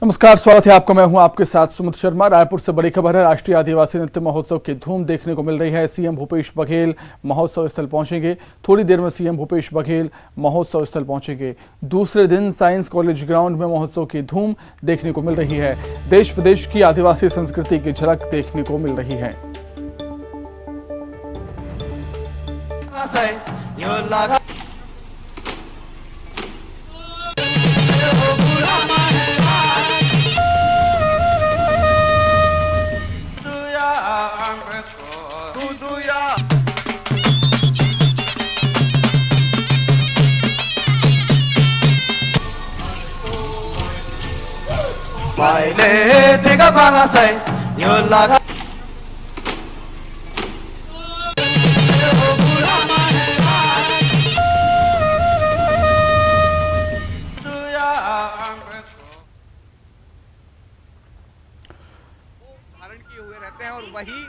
नमस्कार, स्वागत है आपका। मैं हूं आपके साथ सुमित शर्मा। रायपुर से बड़ी खबर है। राष्ट्रीय आदिवासी नृत्य महोत्सव की धूम देखने को मिल रही है। सीएम भूपेश बघेल महोत्सव स्थल पहुंचेंगे। थोड़ी देर में सीएम भूपेश बघेल महोत्सव स्थल पहुंचेंगे। दूसरे दिन साइंस कॉलेज ग्राउंड में महोत्सव की धूम देखने को मिल रही है। देश विदेश की आदिवासी संस्कृति की झलक देखने को मिल रही है। किए हुए रहते हैं और वही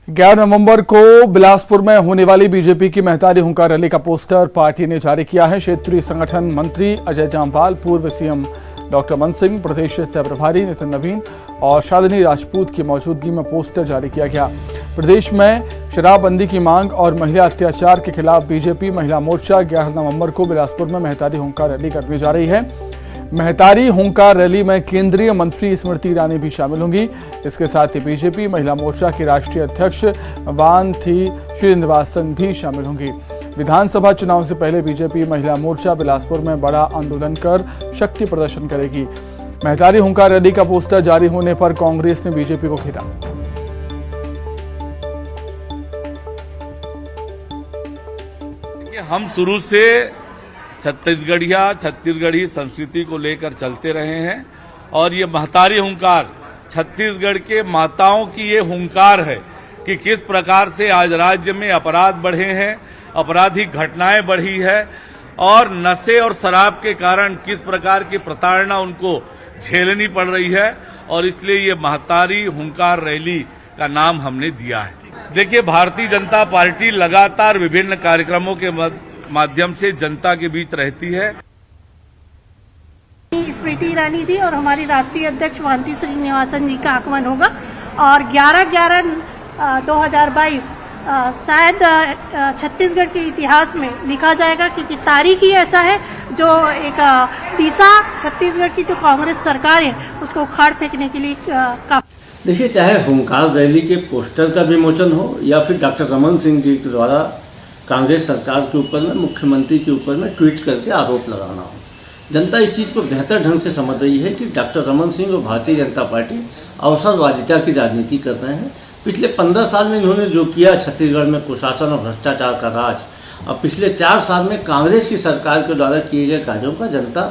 11 नवंबर को बिलासपुर में होने वाली बीजेपी की महतारी हुंकार रैली का पोस्टर पार्टी ने जारी किया है। क्षेत्रीय संगठन मंत्री अजय जामवाल, पूर्व सीएम डॉक्टर मन सिंह, प्रदेश सह प्रभारी नितिन नवीन और शालिनी राजपूत की मौजूदगी में पोस्टर जारी किया गया। प्रदेश में शराबबंदी की मांग और महिला अत्याचार के खिलाफ बीजेपी महिला मोर्चा 11 नवंबर को बिलासपुर में महतारी हुंकार रैली करने जा रही है। महतारी हुंकार रैली में केंद्रीय मंत्री स्मृति ईरानी भी शामिल होंगी। इसके साथ ही बीजेपी महिला मोर्चा की राष्ट्रीय अध्यक्ष वानथी श्रीनिवासन भी शामिल होंगी। विधानसभा चुनाव से पहले बीजेपी महिला मोर्चा बिलासपुर में बड़ा आंदोलन कर शक्ति प्रदर्शन करेगी। महतारी हुंकार रैली का पोस्टर जारी होने पर कांग्रेस ने बीजेपी को घेरा। हम शुरू से छत्तीसगढ़ी संस्कृति को लेकर चलते रहे हैं और ये महतारी हुंकार छत्तीसगढ़ के माताओं की ये हुंकार है कि किस प्रकार से आज राज्य में अपराध बढ़े हैं, आपराधिक घटनाएं बढ़ी है और नशे और शराब के कारण किस प्रकार की प्रताड़ना उनको झेलनी पड़ रही है और इसलिए ये महतारी हुंकार रैली का नाम हमने दिया है। देखिए, भारतीय जनता पार्टी लगातार विभिन्न कार्यक्रमों के माध्यम से जनता के बीच रहती है। स्मृति ईरानी जी और हमारी राष्ट्रीय अध्यक्ष वानथी श्रीनिवासन जी का आगमन होगा और 11/11/2022 शायद छत्तीसगढ़ के इतिहास में लिखा जाएगा, क्योंकि तारीख ही ऐसा है जो एक दिशा छत्तीसगढ़ की जो कांग्रेस सरकार है उसको उखाड़ फेंकने के लिए देखिए, चाहे हुंकार रैली के पोस्टर का विमोचन हो या फिर डॉक्टर रमन सिंह जी के द्वारा कांग्रेस सरकार के ऊपर में, मुख्यमंत्री के ऊपर में ट्वीट करके आरोप लगाना हो, जनता इस चीज़ को बेहतर ढंग से समझ रही है कि डॉक्टर रमन सिंह और भारतीय जनता पार्टी अवसरवादिता की राजनीति कर रहे हैं। पिछले 15 साल में इन्होंने जो किया छत्तीसगढ़ में कुशासन और भ्रष्टाचार का राज, और पिछले 4 साल में कांग्रेस की सरकार के द्वारा किए गए कार्यों का जनता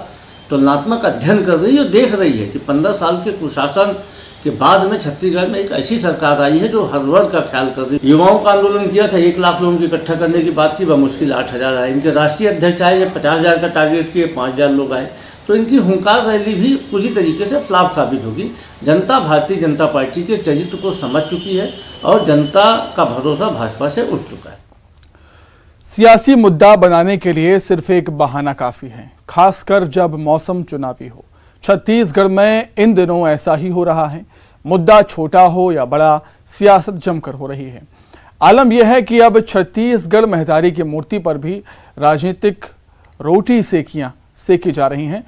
तुलनात्मक अध्ययन कर रही है और देख रही है कि 15 साल के कुशासन के बाद में छत्तीसगढ़ में एक ऐसी सरकार आई है जो हर वर्ग का ख्याल कर रही है। युवाओं का आंदोलन किया था, 1 लाख लोगों को इकट्ठा करने की बात की, बमुश्किल 8,000 आए। इनके राष्ट्रीय अध्यक्ष आए, 50,000 का टारगेट किए, 5,000 लोग आए। तो इनकी हुंकार रैली भी पूरी तरीके से फ्लॉप साबित होगी। जनता भारतीय जनता पार्टी के चरित्र को समझ चुकी है और जनता का भरोसा भाजपा से उठ चुका है। सियासी मुद्दा बनाने के लिए सिर्फ एक बहाना काफी है, खासकर जब मौसम चुनावी हो। छत्तीसगढ़ में इन दिनों ऐसा ही हो रहा है। मुद्दा छोटा हो या बड़ा, सियासत जमकर हो रही है। आलम यह है कि अब छत्तीसगढ़ महतारी की मूर्ति पर भी राजनीतिक रोटी सेकी जा रही हैं।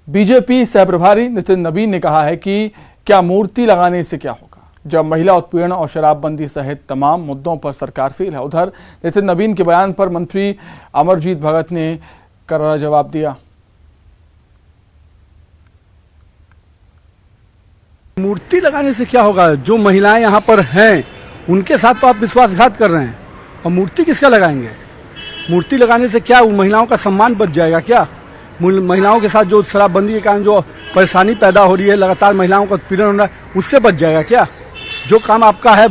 बीजेपी सह प्रभारी नितिन नवीन ने कहा है कि क्या मूर्ति लगाने से क्या होगा, जब महिला उत्पीड़न और शराबबंदी सहित तमाम मुद्दों पर सरकार फेल है। उधर नितिन नवीन के बयान पर मंत्री अमरजीत भगत ने करारा जवाब दिया। मूर्ति लगाने से क्या होगा? जो महिलाएं यहाँ पर हैं उनके साथ तो आप विश्वासघात कर रहे हैं, और मूर्ति किसका लगाएंगे? मूर्ति लगाने से क्या महिलाओं का सम्मान बच जाएगा क्या? महिलाओं के साथ जो शराबबंदी के कारण जो परेशानी पैदा हो रही है, लगातार महिलाओं का उत्पीड़न हो रहा है, उससे बच जाएगा क्या? जो काम आपका है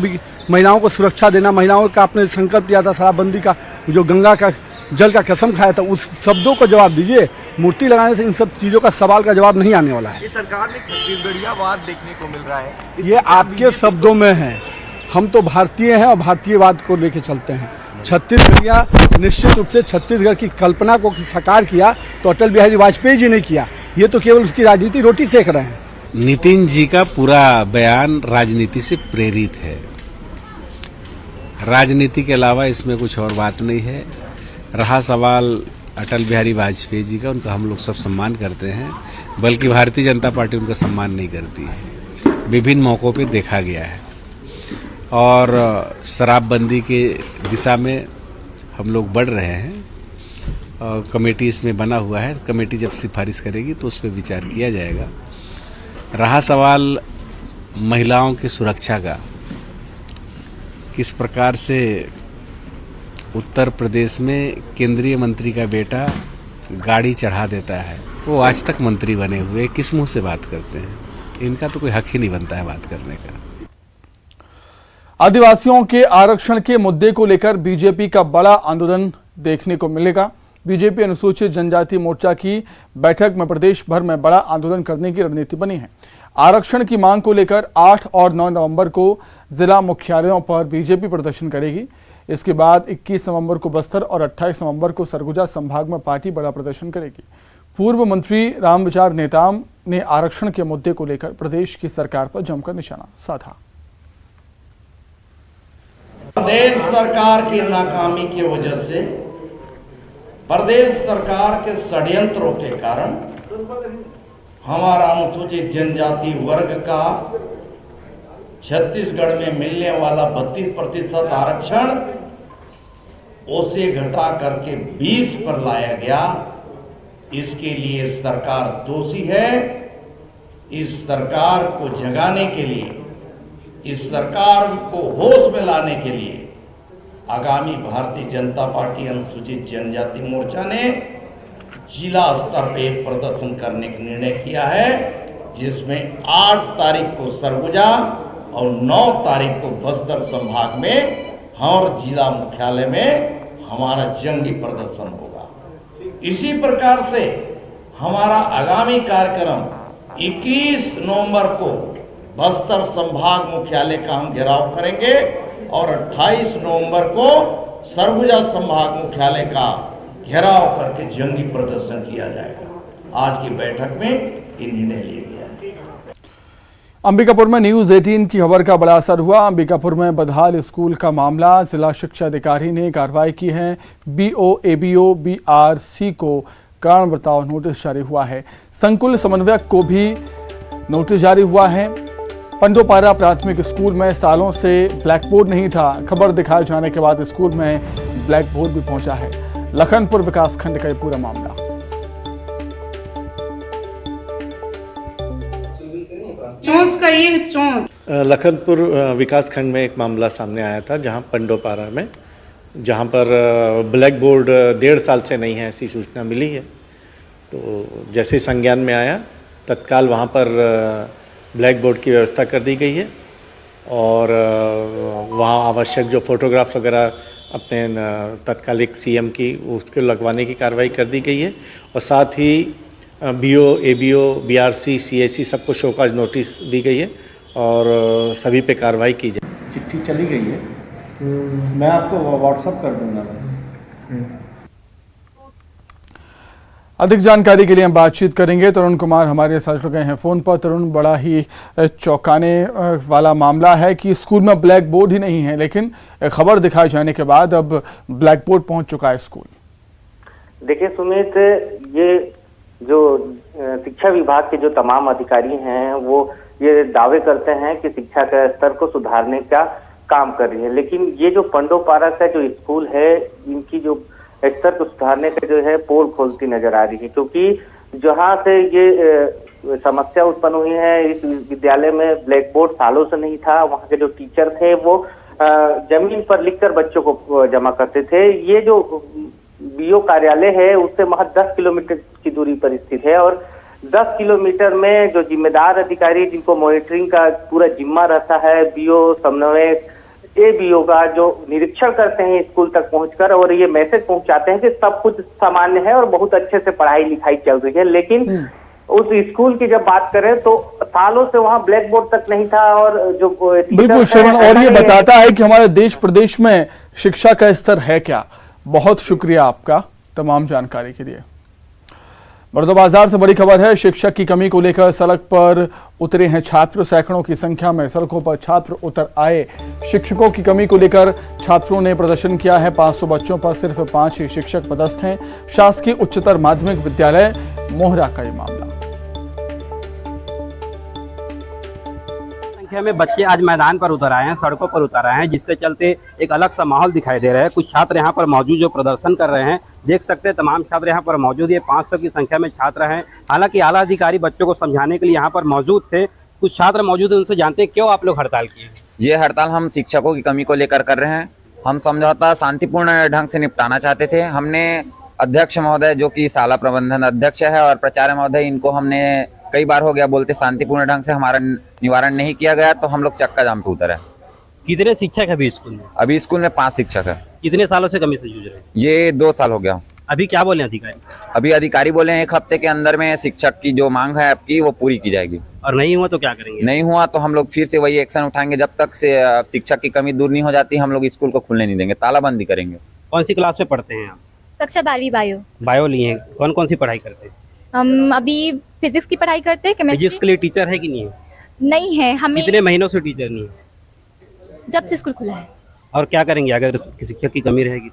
महिलाओं को सुरक्षा देना, महिलाओं का आपने संकल्प लिया था शराबबंदी का, जो गंगा का जल का कसम खाया था, उस शब्दों को जवाब दीजिए। मूर्ति लगाने से इन सब चीजों का सवाल का जवाब नहीं आने वाला है। ये सरकार में छत्तीसगढ़ियावाद देखने को मिल रहा है, ये आपके शब्दों में है। हम तो भारतीय हैं और भारतीयवाद को लेके चलते हैं। छत्तीसगढ़िया निश्चित रूप से छत्तीसगढ़ की कल्पना को साकार किया तो अटल बिहारी वाजपेयी जी ने किया। ये तो केवल उसकी राजनीति रोटी सेक रहे हैं। नितिन जी का पूरा बयान राजनीति से प्रेरित है। राजनीति के अलावा इसमें कुछ और बात नहीं है। रहा सवाल अटल बिहारी वाजपेयी जी का, उनका हम लोग सब सम्मान करते हैं, बल्कि भारतीय जनता पार्टी उनका सम्मान नहीं करती है। विभिन्न मौकों पे देखा गया है और शराबबंदी के दिशा में हम लोग बढ़ रहे हैं। कमेटी इसमें बना हुआ है। कमेटी जब सिफारिश करेगी तो उस पर विचार किया जाएगा। रहा सवाल महिलाओं की सुरक्षा का, किस प्रकार से उत्तर प्रदेश में केंद्रीय मंत्री का बेटा गाड़ी चढ़ा देता है, वो आज तक मंत्री बने हुए किस मुंह से बात करते हैं? इनका तो कोई हक ही नहीं बनता है बात करने का। आदिवासियों के आरक्षण के मुद्दे को लेकर बीजेपी का बड़ा आंदोलन देखने को मिलेगा। बीजेपी अनुसूचित जनजाति मोर्चा की बैठक में प्रदेश भर में बड़ा आंदोलन करने की रणनीति बनी है। आरक्षण की मांग को लेकर 8 और 9 नवंबर को जिला मुख्यालयों पर बीजेपी प्रदर्शन करेगी। इसके बाद 21 नवंबर को बस्तर और 28 नवंबर को सरगुजा संभाग में पार्टी बड़ा प्रदर्शन करेगी। पूर्व मंत्री रामविचार नेताम ने आरक्षण के मुद्दे को लेकर प्रदेश की सरकार पर जमकर निशाना साधा। प्रदेश सरकार की नाकामी की वजह से, प्रदेश सरकार के षड्यंत्रों के कारण हमारा अनुसूचित जनजाति वर्ग का छत्तीसगढ़ में मिलने वाला 32% आरक्षण उसे घटा करके 20 पर लाया गया। इसके लिए सरकार दोषी है। इस सरकार को जगाने के लिए, इस सरकार को होश में लाने के लिए आगामी भारतीय जनता पार्टी अनुसूचित जनजाति मोर्चा ने जिला स्तर पे प्रदर्शन करने का निर्णय किया है, जिसमें 8 तारीख को सरगुजा और 9 तारीख को बस्तर संभाग में हर जिला मुख्यालय में हमारा जंगी प्रदर्शन होगा। इसी प्रकार से हमारा आगामी कार्यक्रम 21 नवंबर को बस्तर संभाग मुख्यालय का हम घेराव करेंगे और 28 नवंबर को सरगुजा संभाग मुख्यालय का घेराव करके जंगी प्रदर्शन किया जाएगा। आज की बैठक में ये निर्णय लिया गया है। अंबिकापुर में न्यूज 18 की खबर का बड़ा असर हुआ। अंबिकापुर में बदहाल स्कूल का मामला, जिला शिक्षा अधिकारी ने कार्रवाई की है। BO, ABO, BRC को कारण बताओ नोटिस जारी हुआ है। संकुल समन्वयक को भी नोटिस जारी हुआ है। पंडोपारा प्राथमिक स्कूल में सालों से ब्लैक बोर्ड नहीं था। खबर दिखाए जाने के बाद स्कूल में ब्लैक बोर्ड भी पहुंचा है। लखनपुर विकासखंड का ये पूरा मामला। लखनपुर विकासखंड में एक मामला सामने आया था, जहां पंडोपारा में, जहां पर ब्लैक बोर्ड 1.5 साल से नहीं है, ऐसी सूचना मिली है। तो जैसे संज्ञान में आया, तत्काल वहां पर ब्लैक बोर्ड की व्यवस्था कर दी गई है और वहाँ आवश्यक जो फोटोग्राफ्स वगैरह अपने तत्कालिक CM की उसको लगवाने की कार्रवाई कर दी गई है और साथ ही BO, ABO, BRC, CAC सबको शोकाज नोटिस दी गई है और सभी पे कार्रवाई की जाए। चिट्ठी चली गई है तो मैं आपको व्हाट्सअप कर दूंगा। अधिक जानकारी के लिए हम बातचीत करेंगे। तरुण कुमार हमारे साथ जुड़ गए हैं फोन पर। तरुण, बड़ा ही चौंकाने वाला मामला है कि स्कूल में ब्लैक बोर्ड ही नहीं है, लेकिन खबर दिखाए जाने के बाद अब ब्लैक बोर्ड पहुंच चुका है स्कूल। देखिए सुमित, ये जो शिक्षा विभाग के जो तमाम अधिकारी हैं वो ये दावे करते हैं कि शिक्षा के स्तर को सुधारने का काम कर रही है, लेकिन ये जो पंडोपारा का जो स्कूल है, इनकी जो स्तर को सुधारने का जो है पोल खोलती नजर आ रही है। क्योंकि जहां से ये समस्या उत्पन्न हुई है, इस विद्यालय में ब्लैक बोर्ड सालों से नहीं था। वहां के जो टीचर थे वो जमीन पर लिखकर बच्चों को जमा करते थे। ये जो BO कार्यालय है उससे महज 10 किलोमीटर की दूरी पर स्थित है और 10 किलोमीटर में जो जिम्मेदार अधिकारी जिनको मॉनिटरिंग का पूरा जिम्मा रहता है, BO समन्वयक, ABO का जो निरीक्षण करते हैं स्कूल तक पहुंचकर और ये मैसेज पहुंचाते हैं कि सब कुछ सामान्य है और बहुत अच्छे से पढ़ाई लिखाई चल रही है। लेकिन उस स्कूल की जब बात करें तो सालों से वहां ब्लैक बोर्ड तक नहीं था और जो बिल्कुल श्रवण, और ये बताता है कि हमारे देश प्रदेश में शिक्षा का स्तर है क्या। बहुत शुक्रिया आपका तमाम जानकारी के लिए। बलौदाबाजार से बड़ी खबर है। शिक्षक की कमी को लेकर सड़क पर उतरे हैं छात्र। सैकड़ों की संख्या में सड़कों पर छात्र उतर आए। शिक्षकों की कमी को लेकर छात्रों ने प्रदर्शन किया है। 500 बच्चों पर सिर्फ 5 ही शिक्षक पदस्थ हैं। शासकीय उच्चतर माध्यमिक विद्यालय मोहरा का ये मामला। संख्या में बच्चे आज मैदान पर उतर आए हैं, सड़कों पर उतर आए हैं, जिसके चलते एक अलग सा माहौल दिखाई दे रहा है। कुछ छात्र यहाँ पर मौजूद जो प्रदर्शन कर रहे हैं, देख सकते हैं तमाम छात्र यहाँ पर मौजूद है। 500 की संख्या में छात्र हैं। हालांकि आला अधिकारी बच्चों को समझाने के लिए यहाँ पर मौजूद थे। कुछ छात्र मौजूद हैं, उनसे जानते हैं क्यों आप लोग हड़ताल किए। ये हड़ताल हम शिक्षकों की कमी को लेकर कर रहे हैं। हम समझौता शांतिपूर्ण ढंग से निपटाना चाहते थे। हमने अध्यक्ष महोदय जो कि शाला प्रबंधन अध्यक्ष है और प्राचार्य महोदय, इनको हमने कई बार हो गया बोलते शांतिपूर्ण ढंग से हमारा निवारण नहीं किया गया, तो हम लोग चक्का जाम पे उतरे। कितने शिक्षक है अभी स्कूल में? अभी स्कूल में 5 शिक्षक है। कितने सालों से कमी से जूझ रहे हैं? ये 2 साल हो गया। अभी क्या बोले अधिकारी? अभी अधिकारी बोले हैं 1 हफ्ते के अंदर में शिक्षक की जो मांग है आपकी वो पूरी की जाएगी। और नहीं हुआ तो क्या करेंगे? नहीं हुआ तो हम लोग फिर से वही एक्शन उठाएंगे। जब तक से शिक्षक की कमी दूर नहीं हो जाती, हम लोग स्कूल को खुलने नहीं देंगे, तालाबंदी करेंगे। कौन सी क्लास में पढ़ते हैं आप? कक्षा 12वीं बायो लिए हैं। कौन कौन सी पढ़ाई करते हैं? हम अभी फिजिक्स की पढ़ाई करते हैं। फिजिक्स के लिए टीचर है कि नहीं है? नहीं है। हमें कितने महीनों से टीचर नहीं है? जब से स्कूल खुला है। और क्या करेंगे अगर शिक्षक की कमी रहेगी?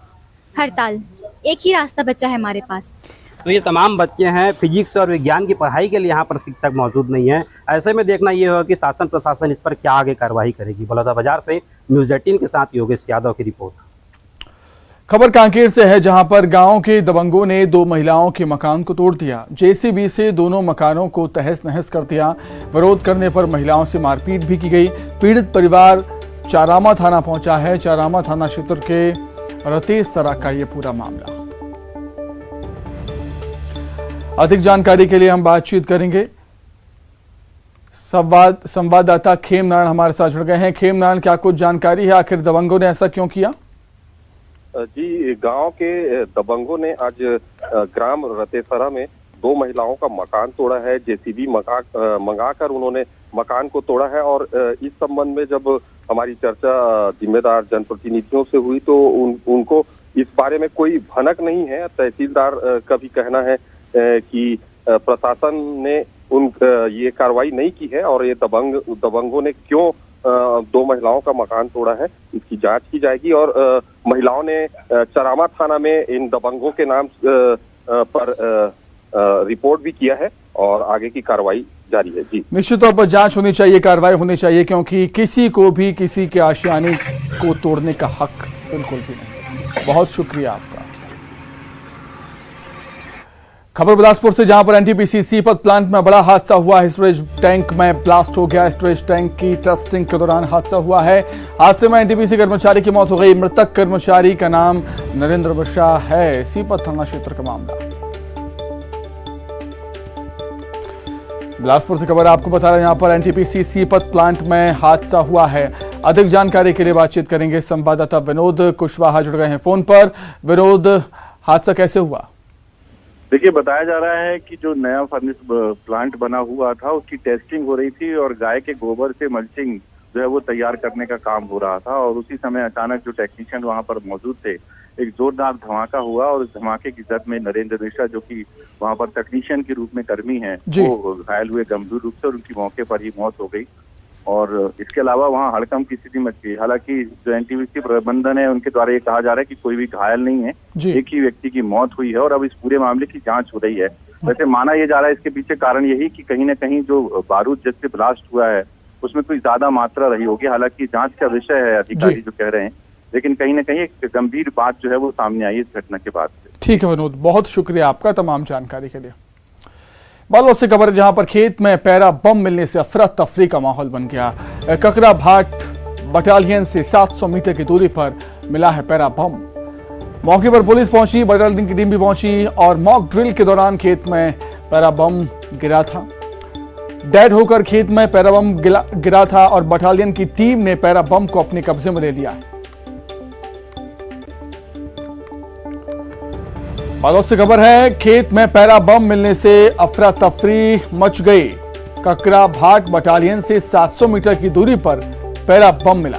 हड़ताल। एक ही रास्ता बचा है हमारे पास। तो ये तमाम बच्चे हैं, फिजिक्स और विज्ञान की पढ़ाई के लिए यहाँ पर शिक्षक मौजूद नहीं है। ऐसे में देखना ये होगा कि शासन प्रशासन इस पर क्या आगे कार्रवाई करेगी। बलौदाबाजार से न्यूज़ 18 के साथ योगेश यादव की रिपोर्ट। खबर कांकेर से है, जहां पर गांव के दबंगों ने 2 महिलाओं के मकान को तोड़ दिया। जेसीबी से दोनों मकानों को तहस नहस कर दिया। विरोध करने पर महिलाओं से मारपीट भी की गई। पीड़ित परिवार चारामा थाना पहुंचा है। चारामा थाना क्षेत्र के रतेसरा का ये पूरा मामला। अधिक जानकारी के लिए हम बातचीत करेंगे। संवाददाता खेमनारायण हमारे साथ जुड़ गए हैं। खेमनारायण, क्या कुछ जानकारी है, आखिर दबंगों ने ऐसा क्यों किया? जी, गांव के दबंगों ने आज ग्राम रतेसरा में 2 महिलाओं का मकान तोड़ा है। जेसीबी मंगाकर उन्होंने मकान को तोड़ा है। और इस संबंध में जब हमारी चर्चा जिम्मेदार जनप्रतिनिधियों से हुई तो उनको इस बारे में कोई भनक नहीं है। तहसीलदार का भी कहना है कि प्रशासन ने ये कार्रवाई नहीं की है और ये दबंगों ने क्यों 2 महिलाओं का मकान तोड़ा है, इसकी जांच की जाएगी। और महिलाओं ने चरामा थाना में इन दबंगों के नाम पर रिपोर्ट भी किया है और आगे की कार्रवाई जारी है। जी, निश्चित तौर पर जांच होनी चाहिए, कार्रवाई होनी चाहिए, क्योंकि किसी को भी किसी के आशियाने को तोड़ने का हक बिल्कुल भी नहीं। बहुत शुक्रिया आपका। खबर बिलासपुर से, जहां पर एनटीपीसी सीपत प्लांट में बड़ा हादसा हुआ है। स्टोरेज टैंक में ब्लास्ट हो गया। स्टोरेज टैंक की टेस्टिंग के दौरान हादसा हुआ है। हादसे में एनटीपीसी कर्मचारी की मौत हो गई। मृतक कर्मचारी का नाम नरेंद्र मिश्रा है। सीपत थाना क्षेत्र का मामला। बिलासपुर से खबर आपको बता रहे हैं, यहां पर एनटीपीसी सीपत प्लांट में हादसा हुआ है। अधिक जानकारी के लिए बातचीत करेंगे। संवाददाता विनोद कुशवाहा जुड़ गए हैं फोन पर। विनोद, हादसा कैसे हुआ? देखिए, बताया जा रहा है कि जो नया फर्नेस प्लांट बना हुआ था उसकी टेस्टिंग हो रही थी और गाय के गोबर से मल्चिंग जो है वो तैयार करने का काम हो रहा था। और उसी समय अचानक जो टेक्नीशियन वहां पर मौजूद थे, एक जोरदार धमाका हुआ और उस धमाके की जद में नरेंद्र मिश्रा, जो कि वहां पर टेक्नीशियन के रूप में कर्मी हैं, वो घायल हुए गंभीर रूप से और उनकी मौके पर ही मौत हो गई। और इसके अलावा वहाँ हड़कंप की स्थिति मच गई। हालांकि जो एनटीपीसी प्रबंधन है उनके द्वारा ये कहा जा रहा है कि कोई भी घायल नहीं है, एक ही व्यक्ति की मौत हुई है और अब इस पूरे मामले की जांच हो रही है। वैसे माना ये जा रहा है इसके पीछे कारण यही कि कहीं न कहीं जो बारूद जिससे ब्लास्ट हुआ है उसमें कोई ज्यादा मात्रा रही होगी। हालांकि जांच का विषय है, अधिकारी जो कह रहे हैं, लेकिन कहीं न कहीं एक गंभीर बात जो है वो सामने आई इस घटना के बाद से। ठीक है विनोद, बहुत शुक्रिया आपका तमाम जानकारी के लिए। बालोद से खबर, जहां पर खेत में पैरा बम मिलने से अफरा तफरी का माहौल बन गया। ककरा भाट बटालियन से 700 मीटर की दूरी पर मिला है पैरा बम। मौके पर पुलिस पहुंची, बटालियन की टीम भी पहुंची और मॉक ड्रिल के दौरान खेत में पैरा बम गिरा था। डेड होकर खेत में पैरा बम गिरा था और बटालियन की टीम ने पैरा बम को अपने कब्जे में ले लिया। बालोद से खबर है, खेत में पैरा बम मिलने से अफरा तफरी मच गई। ककरा भाट बटालियन से 700 मीटर की दूरी पर पैरा बम मिला।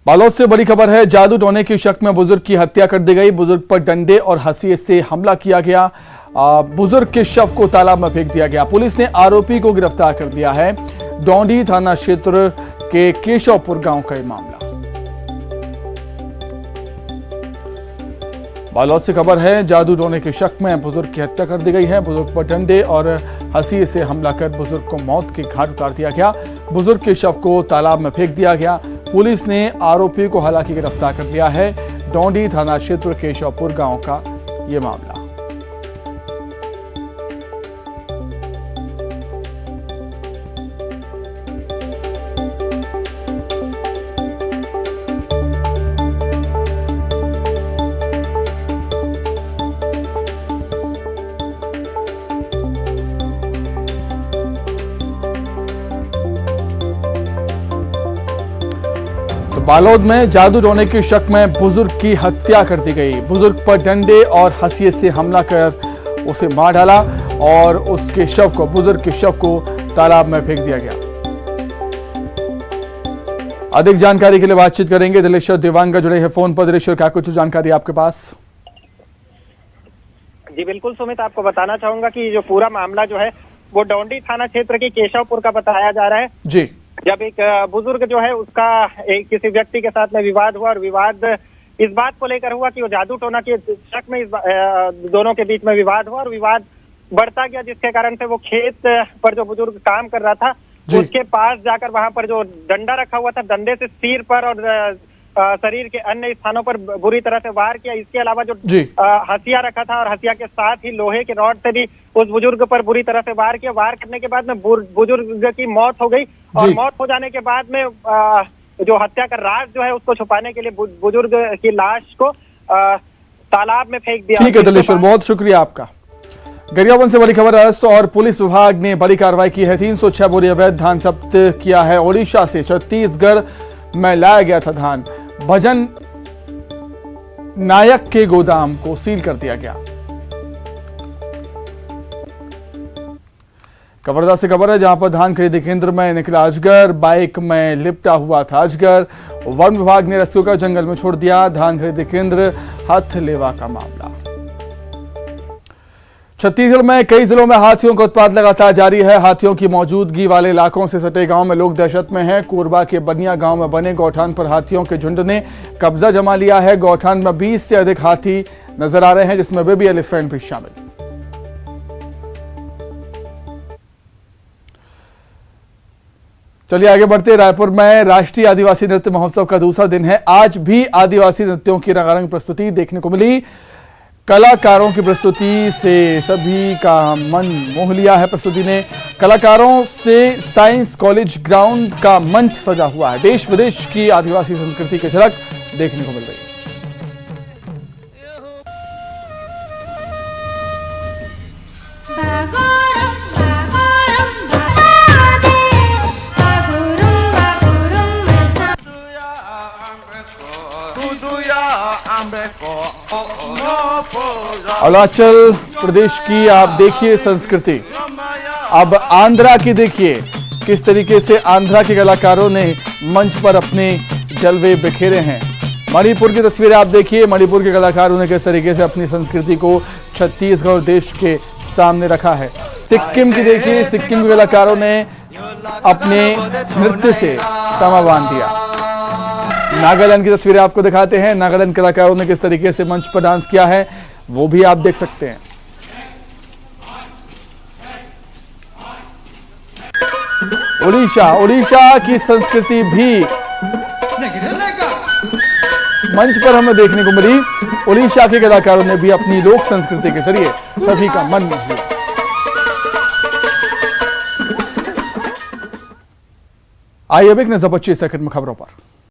बालोद से बड़ी खबर है। जादू टोने की शक में बुजुर्ग की हत्या कर दी गई। बुजुर्ग पर डंडे और हंसिए से हमला किया गया। बुजुर्ग के शव को तालाब में फेंक दिया गया। पुलिस ने आरोपी को गिरफ्तार कर लिया है। डोंडी थाना क्षेत्र के केशवपुर गांव का यह मामला। बालोद से खबर है। जादू टोने के शक में बुजुर्ग की हत्या कर दी गई है। बुजुर्ग पर डंडे और हंसिए से हमला कर बुजुर्ग को मौत के घाट उतार दिया गया। बुजुर्ग के शव को तालाब में फेंक दिया गया। पुलिस ने आरोपी को हालांकि गिरफ्तार कर लिया है। डोंडी थाना क्षेत्र केशवपुर गांव का यह मामला। बालोद में जादू टोने के शक में बुजुर्ग की हत्या कर दी गई। बुजुर्ग पर डंडे और हंसिए से हमला कर उसे मार डाला और उसके शव को बुजुर्ग के शव को तालाब में फेंक दिया गया। अधिक जानकारी के लिए बातचीत करेंगे। दिलेश्वर देवांगा जुड़े हैं फोन पर। दिलेश्वर, क्या कुछ जानकारी आपके पास? जी बिल्कुल सुमित, आपको बताना चाहूंगा कि जो पूरा मामला जो है वो डोंडी थाना क्षेत्र के केशवपुर का बताया जा रहा है जी। जब एक बुजुर्ग जो है उसका एक किसी व्यक्ति के साथ में विवाद हुआ और विवाद इस बात को लेकर हुआ कि वो जादू टोना के शक में दोनों के बीच में विवाद हुआ और विवाद बढ़ता गया, जिसके कारण से वो खेत पर जो बुजुर्ग काम कर रहा था उसके पास जाकर वहां पर जो डंडा रखा हुआ था, डंडे से सिर पर और शरीर के अन्य स्थानों पर बुरी तरह से वार किया। इसके अलावा जो हंसिया रखा था और हंसिया के साथ ही लोहे के रॉड से भी उस बुजुर्ग पर बुरी तरह से वार किया। वार करने के बाद में बुजुर्ग की मौत हो गई और मौत हो जाने के बाद में जो हत्या का राज जो है उसको छुपाने के लिए बुजुर्ग की लाश को तालाब में फेंक दिया। ठीक है दिलेश्वर, बहुत शुक्रिया आपका। गरियाबंद से बड़ी खबर। अरेस्ट और पुलिस विभाग ने बड़ी कार्रवाई की है। 306 बोरी अवैध धान जब्त किया है। ओडिशा से छत्तीसगढ़ में लाया गया था धान। भजन नायक के गोदाम को सील कर दिया गया। कवर्धा से खबर है, जहां पर धान खरीदी केंद्र में निकला अजगर। बाइक में लिपटा हुआ था अजगर। वन विभाग ने रेस्क्यू कर जंगल में छोड़ दिया। धान खरीदी केंद्र हथलेवा का मामला। छत्तीसगढ़ में कई जिलों में हाथियों का उत्पात लगातार जारी है। हाथियों की मौजूदगी वाले इलाकों से सटे गांव में लोग दहशत में हैं। कोरबा के बनिया गांव में बने गौठान पर हाथियों के झुंड ने कब्जा जमा लिया है। गौठान में 20 से अधिक हाथी नजर आ रहे हैं, जिसमें बेबी एलिफेंट भी शामिल। चलिए आगे बढ़ते। रायपुर में राष्ट्रीय आदिवासी नृत्य महोत्सव का दूसरा दिन है। आज भी आदिवासी नृत्यों की रंगारंग प्रस्तुति देखने को मिली। कलाकारों की प्रस्तुति से सभी का मन मोह लिया है। प्रस्तुति ने कलाकारों से साइंस कॉलेज ग्राउंड का मंच सजा हुआ है। देश विदेश की आदिवासी संस्कृति की झलक देखने को मिल रही है। अरुणाचल प्रदेश की आप देखिए संस्कृति। अब आंध्रा की देखिए किस तरीके से आंध्रा के कलाकारों ने मंच पर अपने जलवे बिखेरे हैं। मणिपुर की तस्वीरें आप देखिए। मणिपुर के कलाकारों ने किस तरीके से अपनी संस्कृति को छत्तीसगढ़ देश के सामने रखा है। सिक्किम की देखिए। सिक्किम के कलाकारों ने अपने नृत्य से समा बांध दिया। नागालैंड की तस्वीरें आपको दिखाते हैं। नागालैंड कलाकारों ने किस तरीके से मंच पर डांस किया है वो भी आप देख सकते हैं। ओडिशा की संस्कृति भी मंच पर हमें देखने को मिली। ओडिशा के कलाकारों ने भी अपनी लोक संस्कृति के जरिए सभी का मन मोह लिया। आइए अब एक नजर 25 सेकंड में खबरों पर।